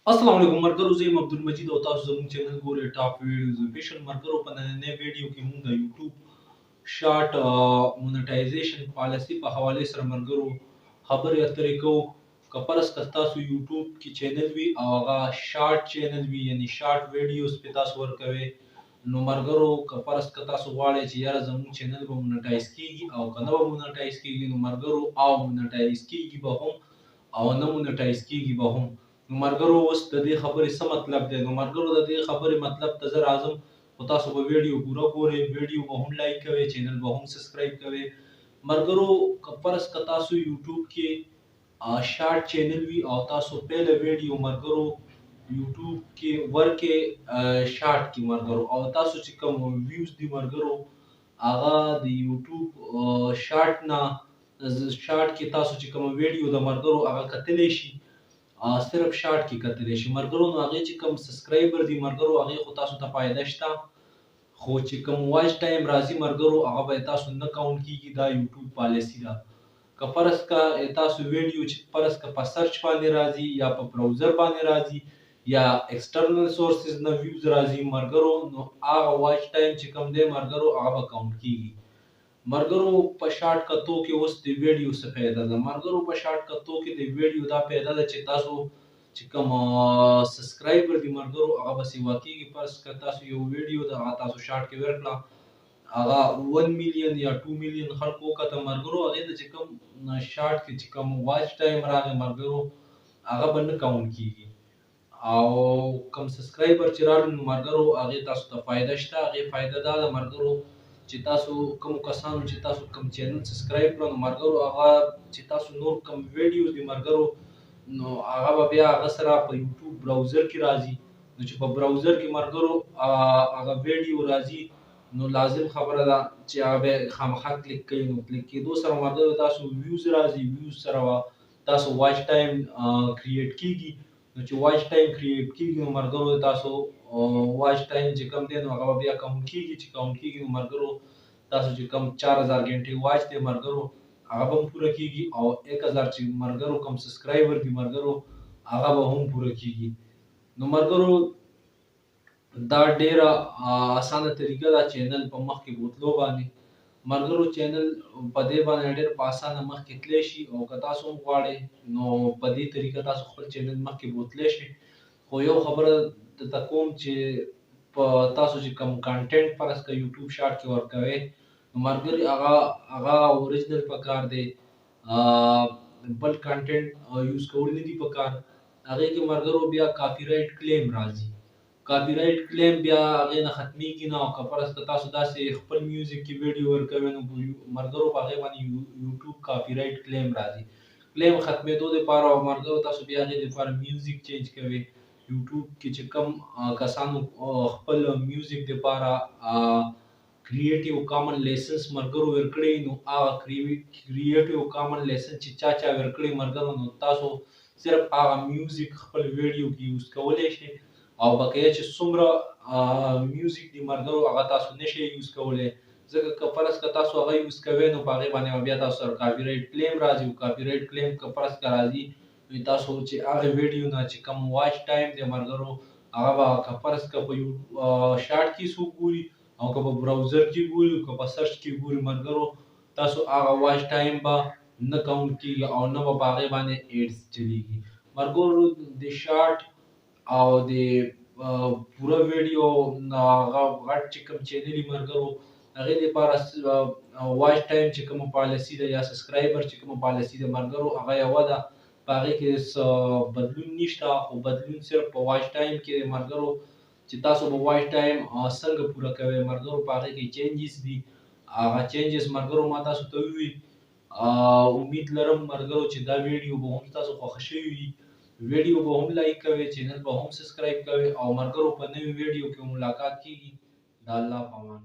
السلام علیکم مرګرو، زه یم عبدالمجید او تاسو زموږ چینل ګورئ ټاپ ویډیوز پیشن. مرګرو، په نننۍ ویډیو کې موږ د یوټیوب شارټ مونټایزیشن پالیسي په حواله سره مرګرو خبرې اترې کوو. که فرض که تاسو یوټیوب کې چینل وي او هغه شارټ چینل وي، یعنی شارټ ویډیوز پې تاسو ورکوئ، نو مرګرو که فرض که تاسو غواړئ چې یاره زموږ چینل به مونټایز کیږي او که نه به مونټایز کیږي، نو مرګرو او مونټایز کیږي به هم او نه مونټایز کیږي به هم. نو مرګرو، اوس د دې خبرې څه مطلب دی؟ نو مرګرو، د دې خبرې مطلب ته زه راځم، خو تاسو به ویډیو پوره ګورئ، ویډیو به هم لایک کوئ، چینل به هم سبسکرایب کوئ. مرګرو، که فرض که تاسو یوټیوب کې شارټ چینل وي او تاسو پیله ویډیو مرګرو یوټیوب کې ورکې شارټ کې مرګرو، او تاسو چې کوم ویوز دي مرګرو هغه د یوټیوب شارټ نه شارټ کې تاسو چې کوم ویډیو د مرګرو هغه کتلی شي، صرف شارټ کې کتلی شي مرګرو. نو هغې چې کوم سبسکرایبر دي مرګرو هغې خو تاسو ته فایده شته، خو چې کوم واچ ټایم راځي مرګرو هغه به تاسو نه کاونټ کیږي. دا یوټیوب پالیسي ده. که فرض که تاسو ویډیو چې فرض که په سرچ باندې راځي یا په براوزر باندې راځي یا ایکسټرنل سورسز نه ویوز راځي مرګرو، نو هغه واچ ټایم چې کوم دی مرګرو هغه به کاونټ کیږي. مرګرو، په شارټ کتو کې اوس د ویډیو څه فایده ده؟ مرګرو، په شارټ کتو کې د ویډیو دا فایده ده چې تاسو چې کوم سبسکرایبر دي مرګرو هغه به سیوا کیږي. فرض که تاسو یو ویډیو د هغه تاسو شارټ کې ورکړه، هغه 1 میلیون یا 2 میلیون خلکو وکته مرګرو، هغې ته چې کوم شارټ کې چې کوم واچ ټایم راغی مرګرو هغه به نه کاونټ کیږي. او کوم سبسکرایبر چې راغلي نو مرګرو هغې تاسو ته فایده شته. هغې فایده دا ده مرګرو چې تاسو کومو کسانو چې تاسو کوم چینل سبسکرایب کړه، نو مرګرو هغه چې تاسو نور کوم ویډیوز دي مرګرو نو هغه به بیا هغه سره په یوټیوب براوزر کې راځي. نو چې په براوزر کې مرګرو هغه ویډیو راځي، نو لازم خبره ده چې هغه به خامخا کلیک کوي. نو کلیک کېدو سره مرګرو تاسو ویوز راځي، ویوز سره تاسو واچ ټایم کریټ کیږي. نو چې واچ ټایم کریټ کیږي نو مرګرو تاسو واچ ټایم چې کم دی نو هغه بیا کاونټ کیږي. چې کاونټ کیږي نو مرګرو تاسو چې کم 4000 غنټې واچ دی مرګرو هغه به هم پوره کیږي، او 1000 چې مرګرو کم سبسکرایبر دي مرګرو هغه به هم پوره کیږي. نو مرګرو، دا ډیره اسانه طریقه ده چینل په مخ کې بوتلو باندې. مرګرو، چینل په دې باندې ډېر په اسانه مخکې تللی شي، او که تاسو هم غواړئ نو په دې طریقه تاسو خپل چینل مخکې بوتلی شئ. خو یو خبره درته کوم چې په تاسو چې کوم کانټینټ فرض که یوټیوب شارټ کې ورکوئ نو مرګري هغه اوریجنل پکار دی، بل کانټینټ یوز کول نه دي پکار. هغې کې مرګرو بیا کاپي رایټ کلیم راځي. کاپي رایټ کلیم بیا هغې نه ختمیږي نه، او که فرض که تاسو داسې خپل میوزیک کې ویډیو ورکوئ نو مرګرو په هغې باندې یوټیوب کاپي رایټ کلیم راځي. کلیم ختمېدو دپاره او مرګرو تاسو بیا هغې دپاره میوزیک چینج کوئ. یوټیوب کې چې کوم کسانو خپل میوزیک دپاره کریټیو کامن لایسنس مرګرو ورکړی، نو هغه کریټیو کامن لایسنس چې چا ورکړی مرګرو، نو تاسو صرف هغه میوزیک خپل ویډیو کې یوز کولی شئ، او بقیه چې څومره میوزیک دي مرګرو هغه تاسو نشئ یوز کولی. ځکه که فرض که تاسو هغه یوز کوئ نو په هغې باندې بیا تاسو سره کاپي رایټ کلیم راځي. او کاپي رایټ کلیم که فرض که راځي نو تاسو چې هغې ویډیو نه چې کوم واچ ټایم دی مرګرو هغه به که فرض که په شارټ کې څوک ګوري او که په براوزر کې ګوري او که په سرچ کې ګوري مرګرو تاسو هغه واچ ټایم به نه کاونټ کیږي او نه به په هغې باندې ایډز چلیږي. مرګرو، د شارټ او د پوره ویډیو هغه غټ چې کوم چینل مرګرو هغې دپاره واچ ټایم چې کومه پالیسي ده یا سبسکرایبر چې کومه پالیسي ده مرګرو هغه یوه ده، په هغې کې بدلون نشته، خو بدلون صرف په واچ ټایم کې دی مرګرو. چې تاسو به واچ ټایم څنګه پوره کوئ مرګرو په هغې کې چینجز دي. هغه چینجز مرګرو ما تاسو ته ووي. امید لرم مرګرو چې دا ویډیو به هم تاسو خوښه شوي وي. ویډیو به هم لایک کوئ، چینل به هم سبسکرایب کوئ، او مرګرو په نوي ویډیو کې ملاقات کیږي. د الله په امان.